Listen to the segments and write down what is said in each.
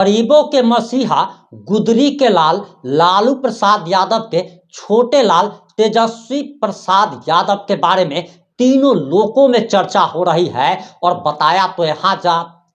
गरीबों के मसीहा, गुदरी के लाल लालू प्रसाद यादव के छोटे लाल तेजस्वी प्रसाद यादव के बारे में तीनों लोकों में चर्चा हो रही है। और बताया तो यहाँ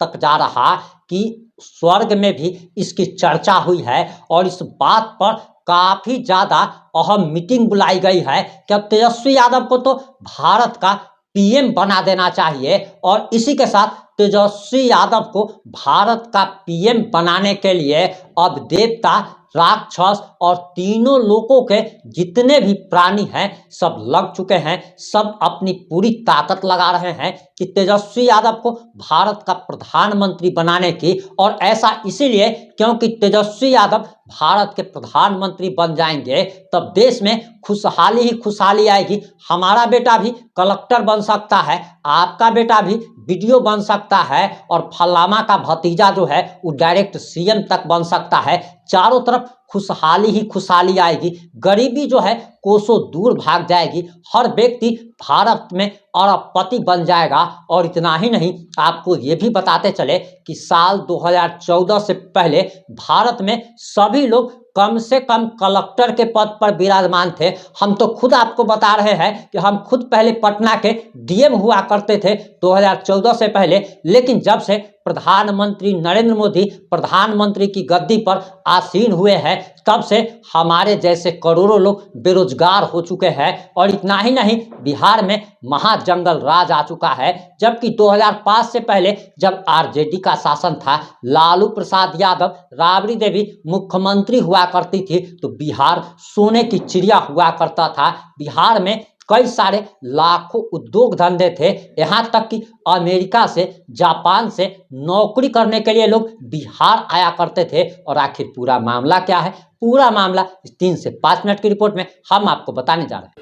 तक जा रहा कि स्वर्ग में भी इसकी चर्चा हुई है और इस बात पर काफी ज्यादा अहम मीटिंग बुलाई गई है कि अब तेजस्वी यादव को तो भारत का पीएम बना देना चाहिए। और इसी के साथ तेजस्वी यादव को भारत का पीएम बनाने के लिए अब देवता, राक्षस और तीनों लोकों के जितने भी प्राणी हैं सब लग चुके हैं, सब अपनी पूरी ताकत लगा रहे हैं कि तेजस्वी यादव को भारत का प्रधानमंत्री बनाने की। और ऐसा इसीलिए क्योंकि तेजस्वी यादव भारत के प्रधानमंत्री बन जाएंगे तब देश में खुशहाली ही खुशहाली आएगी। हमारा बेटा भी कलेक्टर बन सकता है, आपका बेटा भी वीडियो बन सकता है और फलामा का भतीजा जो है वो डायरेक्ट सीएम तक बन सकता है। चारों तरफ खुशहाली ही खुशहाली आएगी, गरीबी जो है कोसों दूर भाग जाएगी, हर व्यक्ति भारत में अरबपति बन जाएगा। और इतना ही नहीं, आपको ये भी बताते चले कि साल 2014 से पहले भारत में सभी लोग कम से कम कलेक्टर के पद पर विराजमान थे। हम तो खुद आपको बता रहे हैं कि हम खुद पहले पटना के डीएम हुआ करते थे 2014 से पहले, लेकिन जब से प्रधानमंत्री नरेंद्र मोदी प्रधानमंत्री की गद्दी पर आसीन हुए हैं तब से हमारे जैसे करोड़ों लोग बेरोजगार हो चुके हैं। और इतना ही नहीं, बिहार में महाजंगल राज आ चुका है। जबकि 2005 से पहले जब आरजेडी का शासन था, लालू प्रसाद यादव, राबड़ी देवी मुख्यमंत्री हुआ करती थी तो बिहार सोने की चिड़िया हुआ करता था। बिहार में कई सारे लाखों उद्योग धंधे थे, यहाँ तक कि अमेरिका से, जापान से नौकरी करने के लिए लोग बिहार आया करते थे। और आखिर पूरा मामला क्या है, पूरा मामला इस 3 से 5 मिनट की रिपोर्ट में हम आपको बताने जा रहे हैं।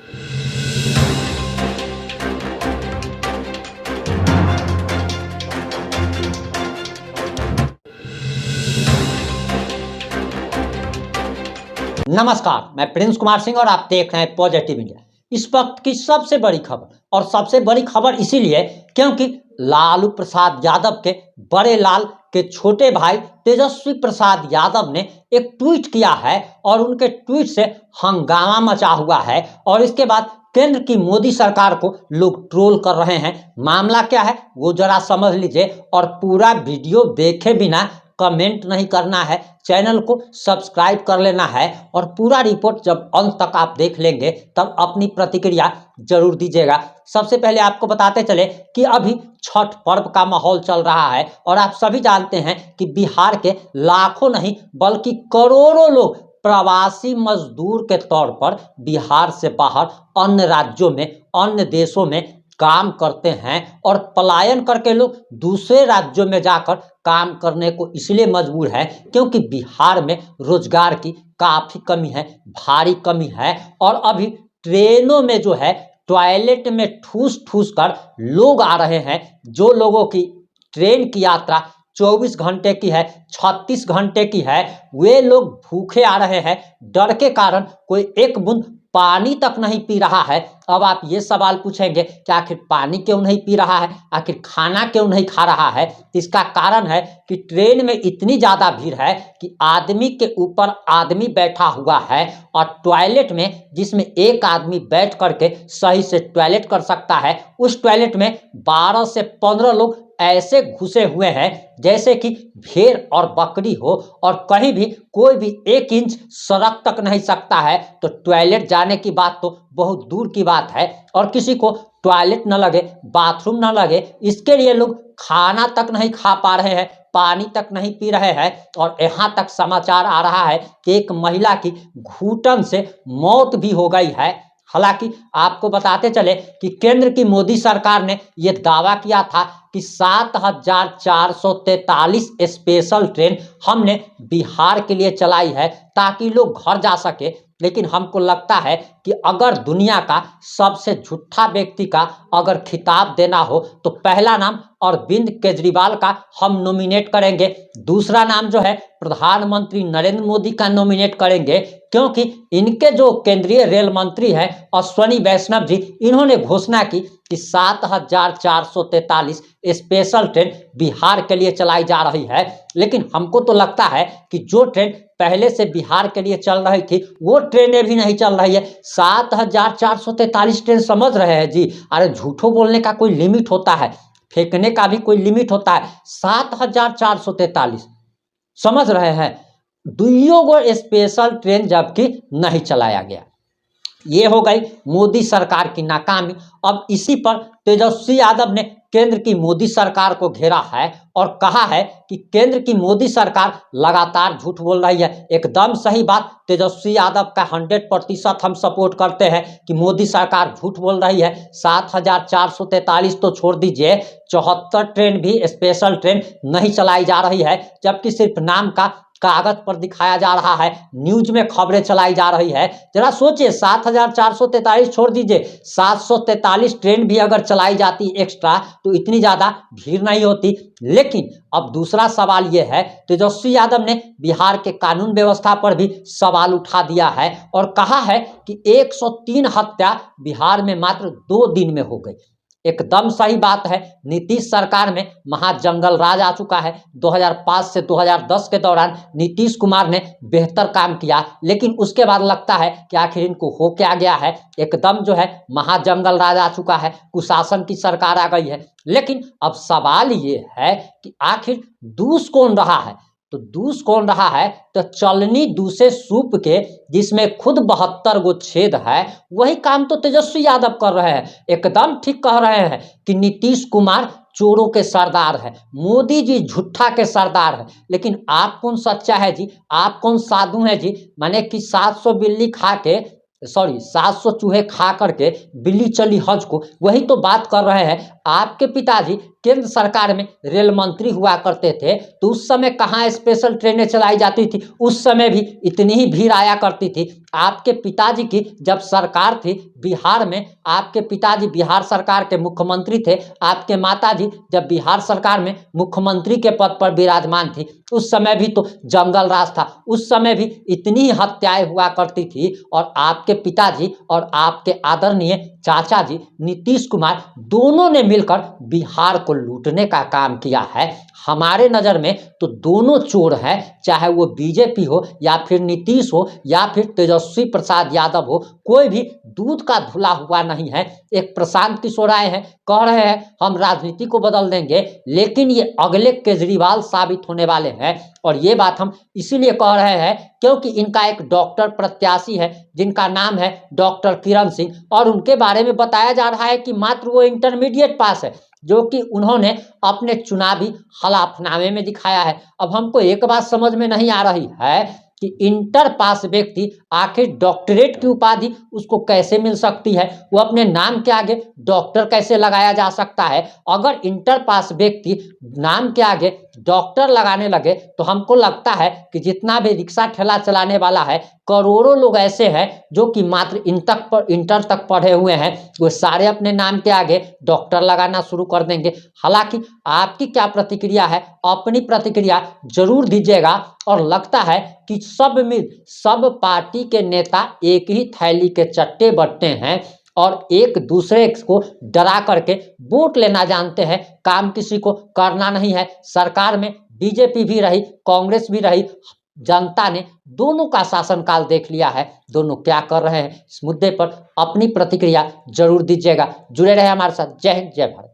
नमस्कार, मैं प्रिंस कुमार सिंह और आप देख रहे हैं पॉजिटिव इंडिया। इस वक्त की सबसे बड़ी खबर, और सबसे बड़ी खबर इसीलिए क्योंकि लालू प्रसाद यादव के बड़े लाल के छोटे भाई तेजस्वी प्रसाद यादव ने एक ट्वीट किया है और उनके ट्वीट से हंगामा मचा हुआ है। और इसके बाद केंद्र की मोदी सरकार को लोग ट्रोल कर रहे हैं। मामला क्या है वो जरा समझ लीजिए और पूरा वीडियो देखे बिना कमेंट नहीं करना है, चैनल को सब्सक्राइब कर लेना है। और पूरा रिपोर्ट जब अंत तक आप देख लेंगे तब अपनी प्रतिक्रिया जरूर दीजिएगा। सबसे पहले आपको बताते चले कि अभी छठ पर्व का माहौल चल रहा है और आप सभी जानते हैं कि बिहार के लाखों नहीं बल्कि करोड़ों लोग प्रवासी मजदूर के तौर पर बिहार से बाहर अन्य राज्यों में, अन्य देशों में काम करते हैं। और पलायन करके लोग दूसरे राज्यों में जाकर काम करने को इसलिए मजबूर है क्योंकि बिहार में रोजगार की काफी कमी है, भारी कमी है। और अभी ट्रेनों में जो है टॉयलेट में ठूस ठूस कर लोग आ रहे हैं। जो लोगों की ट्रेन की यात्रा 24 घंटे की है, 36 घंटे की है, वे लोग भूखे आ रहे हैं। डर के कारण कोई एक बूंद पानी तक नहीं पी रहा है। अब आप ये सवाल पूछेंगे कि आखिर पानी क्यों नहीं पी रहा है, आखिर खाना क्यों नहीं खा रहा है। इसका कारण है कि ट्रेन में इतनी ज्यादा भीड़ है कि आदमी के ऊपर आदमी बैठा हुआ है और टॉयलेट में जिसमें एक आदमी बैठ करके सही से टॉयलेट कर सकता है, उस टॉयलेट में 12 से 15 लोग ऐसे घुसे हुए हैं जैसे कि भेड़ और बकरी हो। और कहीं भी कोई भी 1 इंच सड़क तक नहीं सकता है तो टॉयलेट जाने की बात तो बहुत दूर की बात है। और किसी को टॉयलेट न लगे, बाथरूम न लगे, इसके लिए लोग खाना तक नहीं खा पा रहे हैं, पानी तक नहीं पी रहे हैं। और यहाँ तक समाचार आ रहा है कि एक महिला की घुटन से मौत भी हो गई है। हालांकि आपको बताते चले कि केंद्र की मोदी सरकार ने यह दावा किया था कि 7,443 स्पेशल ट्रेन हमने बिहार के लिए चलाई है ताकि लोग घर जा सके। लेकिन हमको लगता है कि अगर दुनिया का सबसे झूठा व्यक्ति का अगर खिताब देना हो तो पहला नाम और अरविंद केजरीवाल का हम नॉमिनेट करेंगे। दूसरा नाम जो है प्रधानमंत्री नरेंद्र मोदी का नॉमिनेट करेंगे, क्योंकि इनके जो केंद्रीय रेल मंत्री हैं अश्विनी वैष्णव जी, इन्होंने घोषणा की कि 7,443 स्पेशल ट्रेन बिहार के लिए चलाई जा रही है। लेकिन हमको तो लगता है कि जो ट्रेन पहले से बिहार के लिए चल रही थी वो ट्रेनें भी नहीं चल रही है। 7,443 ट्रेन, समझ रहे हैं जी? अरे झूठो बोलने का कोई लिमिट होता है, फेंकने का भी कोई लिमिट होता है। 7,443, समझ रहे हैं? दुइयों गो स्पेशल ट्रेन जबकि नहीं चलाया गया। ये हो गई मोदी सरकार की नाकामी। अब इसी पर तेजस्वी यादव ने केंद्र की मोदी सरकार को घेरा है और कहा है कि केंद्र की मोदी सरकार लगातार झूठ बोल रही है। एकदम सही बात, तेजस्वी यादव का 100% हम सपोर्ट करते हैं कि मोदी सरकार झूठ बोल रही है। 7,443 तो छोड़ दीजिए, 74 ट्रेन भी स्पेशल ट्रेन नहीं चलाई जा रही है, जबकि सिर्फ नाम का कागज पर दिखाया जा रहा है, न्यूज में खबरें चलाई जा रही है। जरा सोचिए, 7,443 छोड़ दीजिए, 743 ट्रेन भी अगर चलाई जाती एक्स्ट्रा तो इतनी ज्यादा भीड़ नहीं होती। लेकिन अब दूसरा सवाल यह है, तेजस्वी यादव ने बिहार के कानून व्यवस्था पर भी सवाल उठा दिया है और कहा है कि 103 हत्या बिहार में मात्र 2 दिन में हो गई। एकदम सही बात है। नीतीश सरकार में महाजंगल राज आ चुका है। 2005 से 2010 के दौरान नीतीश कुमार ने बेहतर काम किया, लेकिन उसके बाद लगता है कि आखिर इनको हो क्या गया है। एकदम जो है महाजंगल राज आ चुका है, कुशासन की सरकार आ गई है। लेकिन अब सवाल ये है कि आखिर दूष कौन रहा है? तो दूष कौन रहा है? तो चलनी दूसरे सूप के, जिसमें खुद 72 गो छेद है, वही काम तो तेजस्वी यादव कर रहे हैं। एकदम ठीक कह रहे हैं कि नीतीश कुमार चोरों के सरदार है, मोदी जी झूठा के सरदार है। लेकिन आप कौन सच्चा है जी? आप कौन साधु है जी? माने कि 700 बिल्ली खा के, सॉरी 700 चूहे खा करके बिल्ली चली हज को, वही तो बात कर रहे हैं। आपके पिताजी केंद्र सरकार में रेल मंत्री हुआ करते थे, तो उस समय कहाँ स्पेशल ट्रेनें चलाई जाती थी? उस समय भी इतनी ही भीड़ आया करती थी। आपके पिताजी की जब सरकार थी बिहार में, आपके पिताजी बिहार सरकार के मुख्यमंत्री थे, आपके माताजी जब बिहार सरकार में मुख्यमंत्री के पद पर विराजमान थी, उस समय भी तो जंगल राज था, उस समय भी इतनी ही हत्याएं हुआ करती थी। और आपके पिताजी और आपके आदरणीय चाचा जी नीतीश कुमार दोनों ने मिलकर बिहार को लूटने का काम किया है। हमारे नज़र में तो दोनों चोर हैं, चाहे वो बीजेपी हो या फिर नीतीश हो या फिर तेजस्वी प्रसाद यादव हो, कोई भी दूध का धुला हुआ नहीं है। एक प्रशांत किशोर आए हैं, कह रहे हैं हम राजनीति को बदल देंगे, लेकिन ये अगले केजरीवाल साबित होने वाले हैं। और ये बात हम इसीलिए कह रहे हैं क्योंकि इनका एक डॉक्टर प्रत्याशी है जिनका नाम है डॉक्टर किरण सिंह, और उनके बारे में बताया जा रहा है कि मात्र वो इंटरमीडिएट पास है, जो कि उन्होंने अपने चुनावी हलफनामे में दिखाया है। अब हमको एक बात समझ में नहीं आ रही है कि इंटर पास व्यक्ति आखिर डॉक्टरेट की उपाधि उसको कैसे मिल सकती है? वो अपने नाम के आगे डॉक्टर कैसे लगाया जा सकता है? अगर इंटर पास व्यक्ति नाम के आगे डॉक्टर लगाने लगे तो हमको लगता है कि जितना भी रिक्शा ठेला चलाने वाला है, करोड़ों लोग ऐसे हैं जो कि मात्र इंटर तक पढ़े हुए हैं, वो सारे अपने नाम के आगे डॉक्टर लगाना शुरू कर देंगे। हालांकि आपकी क्या प्रतिक्रिया है? अपनी प्रतिक्रिया जरूर दीजिएगा। और लगता है कि सब पार्टी के नेता एक ही थैली के चट्टे बट्टे हैं और एक दूसरे को डरा करके वोट लेना जानते हैं, काम किसी को करना नहीं है। सरकार में बीजेपी भी रही, कांग्रेस भी रही, जनता ने दोनों का शासनकाल देख लिया है, दोनों क्या कर रहे हैं। इस मुद्दे पर अपनी प्रतिक्रिया जरूर दीजिएगा। जुड़े रहे हमारे साथ। जय हिंद, जय भारत।